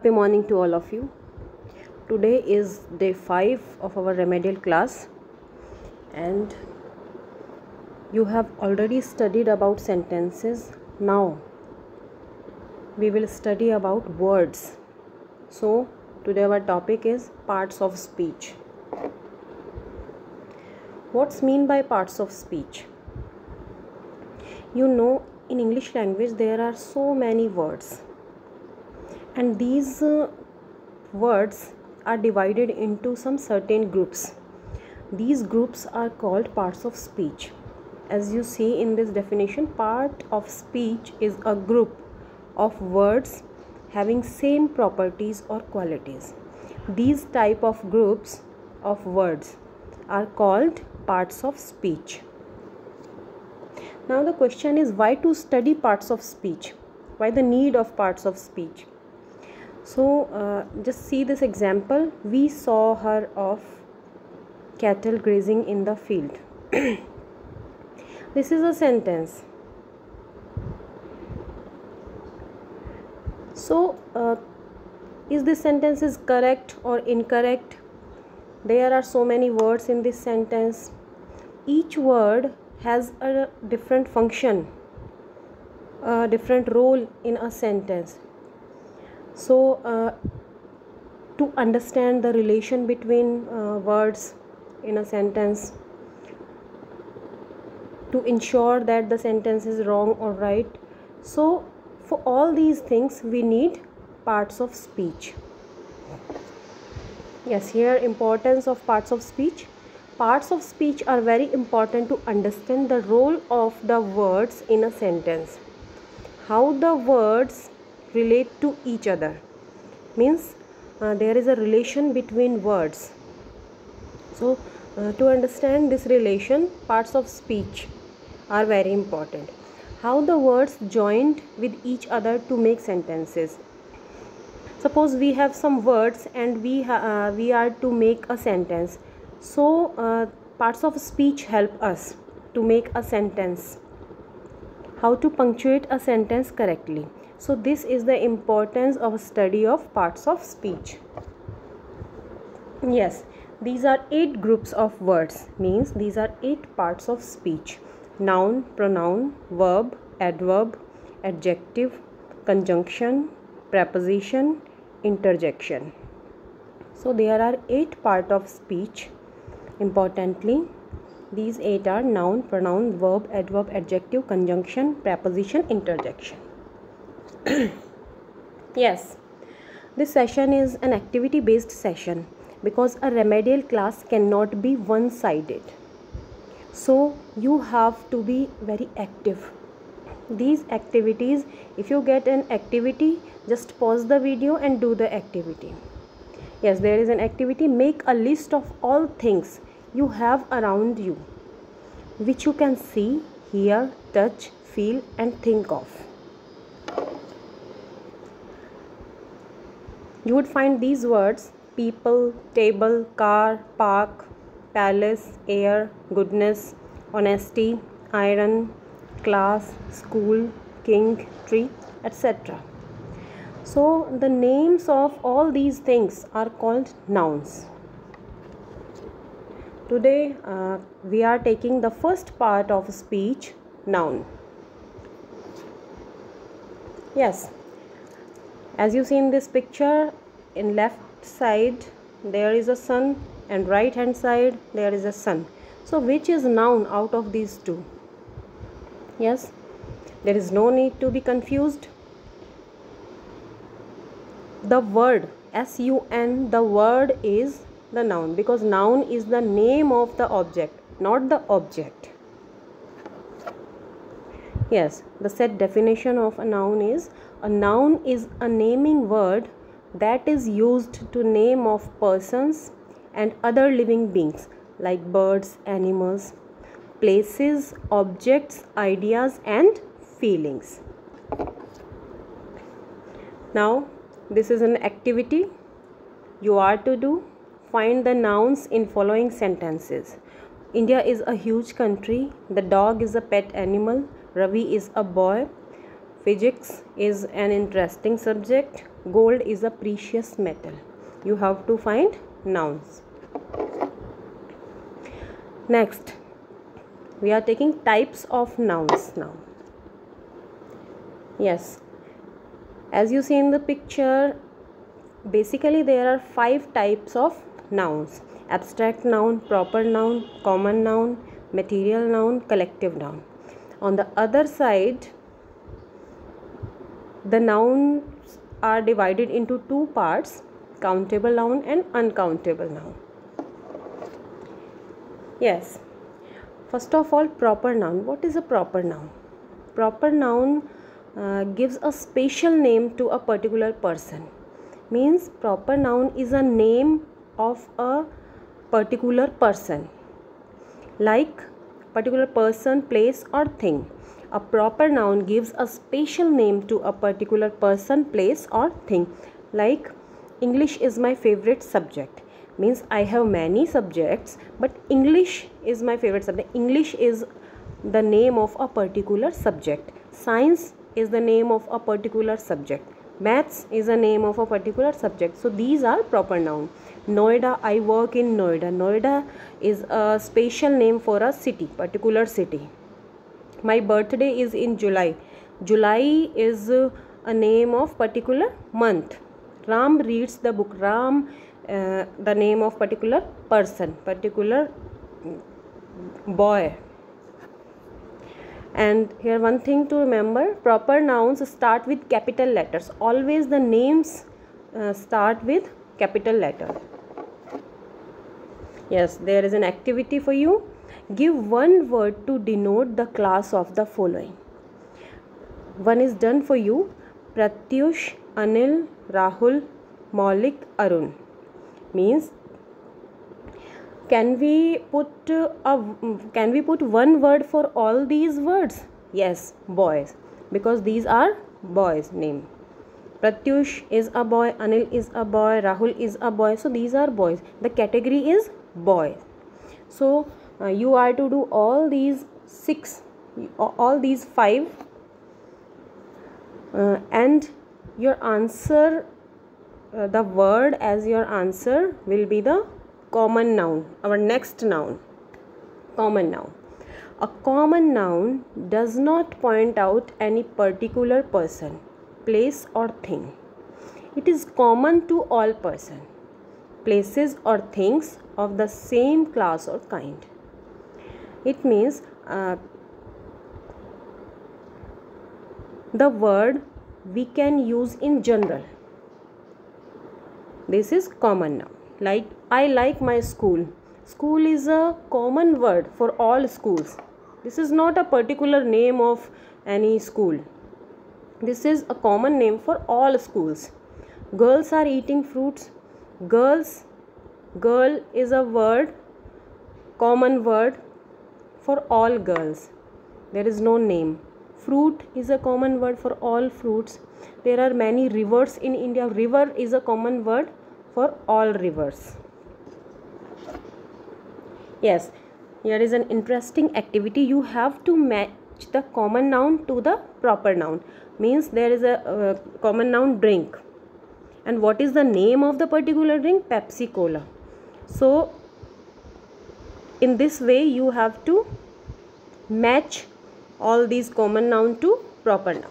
Happy morning to all of you. Today is day 5 of our remedial class, and you have already studied about sentences. Now we will study about words. So today our topic is parts of speech. What's mean by parts of speech? You know, in English language there are so many words, and these words are divided into some certain groups. These groups are called parts of speech. As you see in this definition, part of speech is a group of words having same properties or qualities. These type of groups of words are called parts of speech. Now the question is, why to study parts of speech? Why the need of parts of speech? So just see this example. We saw her of cattle grazing in the field. This is a sentence. So is this sentence is correct or incorrect? There are so many words in this sentence. Each word has a different function, a different role in a sentence. So to understand the relation between words in a sentence, to ensure that the sentence is wrong or right, so for all these things we need parts of speech. Yes, here importance of parts of speech. Parts of speech are very important to understand the role of the words in a sentence, how the words relate to each other. Means there is a relation between words. So to understand this relation, parts of speech are very important. How the words joined with each other to make sentences. Suppose we have some words and we are to make a sentence. So parts of speech help us to make a sentence, how to punctuate a sentence correctly. So this is the importance of study of parts of speech. Yes, these are 8 groups of words, means these are 8 parts of speech. Noun, pronoun, verb, adverb, adjective, conjunction, preposition, interjection. So there are 8 parts of speech. Importantly, these 8 are noun, pronoun, verb, adverb, adjective, conjunction, preposition, interjection. Yes, this session is an activity based session because a remedial class cannot be one-sided. So you have to be very active. These activities, if you get an activity, just pause the video and do the activity. Yes, there is an activity. Make a list of all things you have around you, which you can see, hear, touch, feel and think of. You would find these words: people, table, car, park, palace, air, goodness, honesty, iron, class, school, king, tree, etc. So the names of all these things are called nouns. Today we are taking the first part of speech, noun. Yes, as you see in this picture, in left side there is a sun and right hand side there is a sun. So which is noun out of these two? Yes, there is no need to be confused. The word S-U-N, the word is the noun, because noun is the name of the object, not the object. Yes, the set definition of a noun is a naming word that is used to name of persons and other living beings like birds, animals, places, objects, ideas and feelings. Now this is an activity you are to do. Find the nouns in following sentences. India is a huge country. The dog is a pet animal. Ravi is a boy. Physics is an interesting subject. Gold is a precious metal. You have to find nouns. Next, we are taking types of nouns now. Yes, as you see in the picture, basically there are 5 types of nouns: abstract noun, proper noun, common noun, material noun, collective noun. On the other side, the nouns are divided into 2 parts: countable noun and uncountable noun. Yes, first of all, proper noun. What is a proper noun? Proper noun gives a special name to a particular person. Means proper noun is a name of a particular person, like particular person, place or thing. A proper noun gives a special name to a particular person, place or thing. Like English is my favorite subject. Means I have many subjects, but English is my favorite subject. English is the name of a particular subject. Science is the name of a particular subject. Maths is a name of a particular subject. So these are proper noun. Noida, I work in Noida. Noida is a special name for a city, particular city. My birthday is in July. July is a name of particular month. Ram reads the book. Ram, the name of particular person, particular boy. And here one thing to remember, proper nouns start with capital letters. Always the names start with capital letter. Yes, there is an activity for you. Give one word to denote the class of the following. One is done for you: Pratyush, Anil, Rahul, Maulik, Arun. Means can we put one word for all these words? Yes, boys, because these are boys' name. Pratyush is a boy, Anil is a boy, Rahul is a boy. So these are boys. The category is boys. So you are to do all these 5, and your answer, the word as your answer will be the common noun. Our next noun, common noun. A common noun does not point out any particular person, place or thing. It is common to all persons, places or things of the same class or kind. It means the word we can use in general. This is common noun. Like I like my school. School is a common word for all schools. This is not a particular name of any school. This is a common name for all schools. Girls are eating fruits. Girl is a word, common word for all girls. There is no name. Fruit is a common word for all fruits. There are many rivers in India. River is a common word for all rivers. Yes, here is an interesting activity. You have to match the common noun to the proper noun. Means there is a common noun drink. And what is the name of the particular drink? Pepsi Cola. So in this way you have to match all these common noun to proper noun.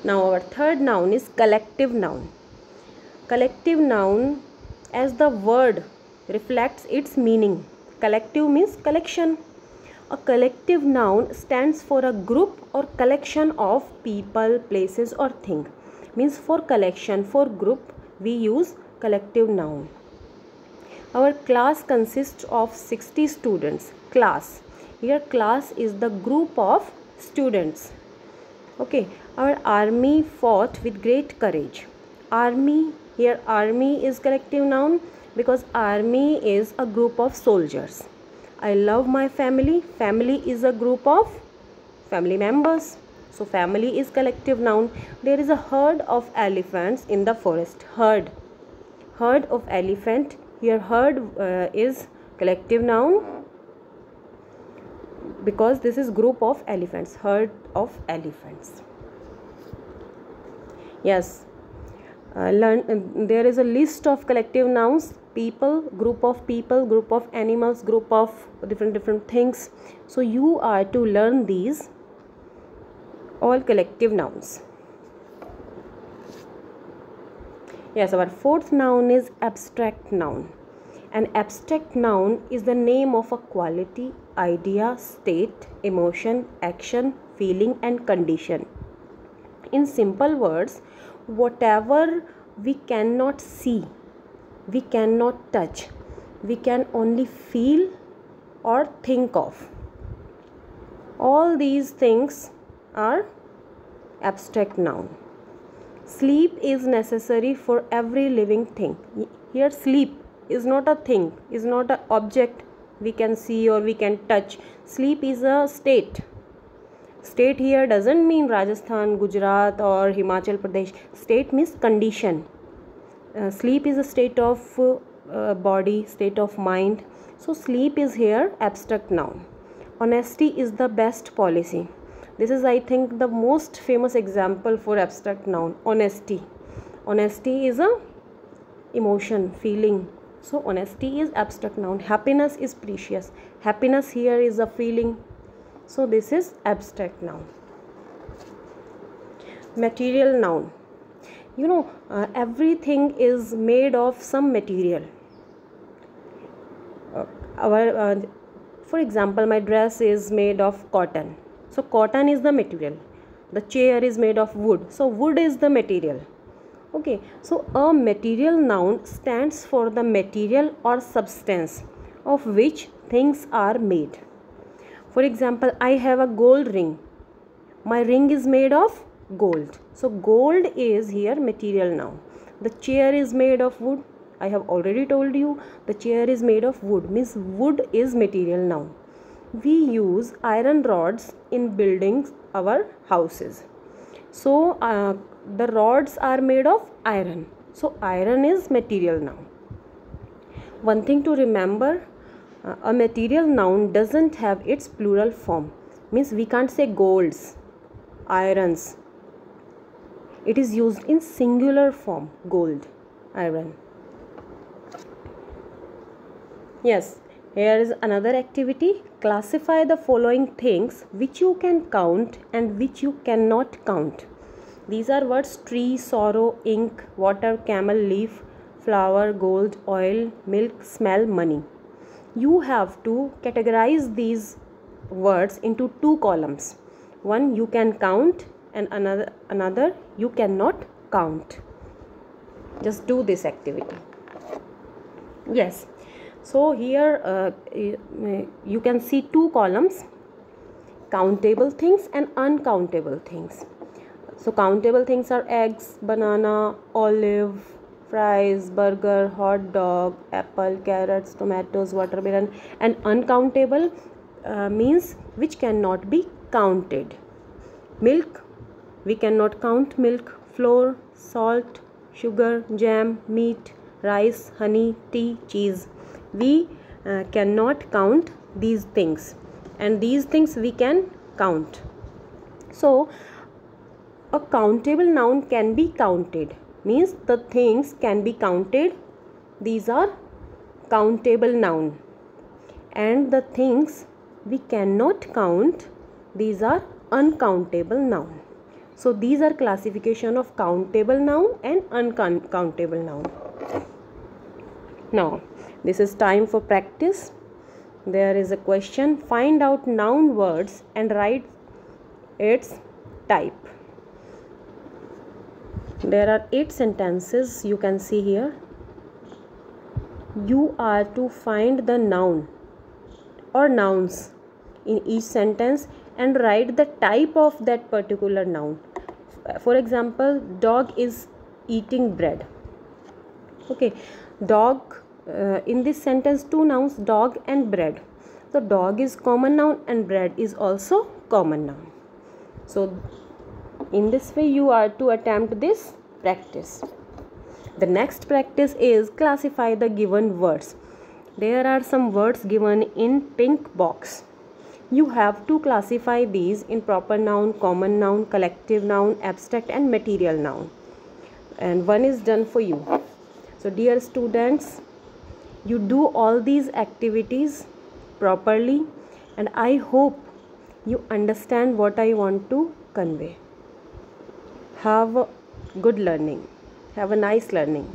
Now our third noun is collective noun. Collective noun, as the word reflects its meaning. Collective means collection. A collective noun stands for a group or collection of people, places or things. Means for collection, for group, we use collective noun. Our class consists of 60 students. Class. Here class is the group of students. Okay. Our army fought with great courage. Army. Here army is collective noun because army is a group of soldiers. I love my family. Family is a group of family members. So family is collective noun. There is a herd of elephants in the forest. Herd. Herd of elephant. Here herd is collective noun. because this is group of elephants, herd of elephants. Yes, there is a list of collective nouns: people, group of animals, group of different things. So you are to learn these all collective nouns. Yes, our fourth noun is abstract noun. An abstract noun is the name of a quality, idea, state, emotion, action, feeling and condition. In simple words, whatever we cannot see, we cannot touch, we can only feel or think of. All these things are abstract noun. Sleep is necessary for every living thing. Here sleep is not a thing, is not an object we can see or we can touch. Sleep is a state. State here doesn't mean Rajasthan, Gujarat or Himachal Pradesh. State means condition. Sleep is a state of body, state of mind. So sleep is here abstract noun. Honesty is the best policy. This is, I think, the most famous example for abstract noun. Honesty. Honesty is a emotion, feeling. So honesty is abstract noun. Happiness is precious. Happiness here is a feeling. So this is abstract noun. Material noun. Everything is made of some material. For example, my dress is made of cotton. So cotton is the material. The chair is made of wood. So wood is the material. Okay. So a material noun stands for the material or substance of which things are made. For example, I have a gold ring. My ring is made of gold. So gold is here material noun. The chair is made of wood. I have already told you the chair is made of wood, means wood is material noun. We use iron rods in building our houses. So the rods are made of iron. So iron is material noun. One thing to remember, a material noun doesn't have its plural form. Means we can't say golds, irons. It is used in singular form, gold, iron. Yes, here is another activity. Classify the following things which you can count and which you cannot count. These are words: tree, sorrow, ink, water, camel, leaf, flower, gold, oil, milk, smell, money. You have to categorize these words into two columns. One you can count and another you cannot count. Just do this activity. Yes. So here you can see two columns: countable things and uncountable things. So countable things are eggs, banana, olive, fries, burger, hot dog, apple, carrots, tomatoes, watermelon. And uncountable means which cannot be counted. Milk, we cannot count milk. Flour, salt, sugar, jam, meat, rice, honey, tea, cheese. We cannot count these things, and these things we can count. So a countable noun can be counted, means the things can be counted. These are countable noun. And the things we cannot count, these are uncountable noun. So these are classification of countable noun and uncountable noun. Now this is time for practice. There is a question: find out noun words and write its type. There are 8 sentences you can see here. You are to find the noun or nouns in each sentence and write the type of that particular noun. For example, dog is eating bread. Okay, dog, in this sentence 2 nouns, dog and bread. So dog is common noun and bread is also common noun. So in this way you are to attempt this practice. The next practice is classify the given words. There are some words given in pink box. You have to classify these in proper noun, common noun, collective noun, abstract and material noun. And one is done for you. So dear students, you do all these activities properly, and I hope you understand what I want to convey. Have a good learning. Have a nice learning.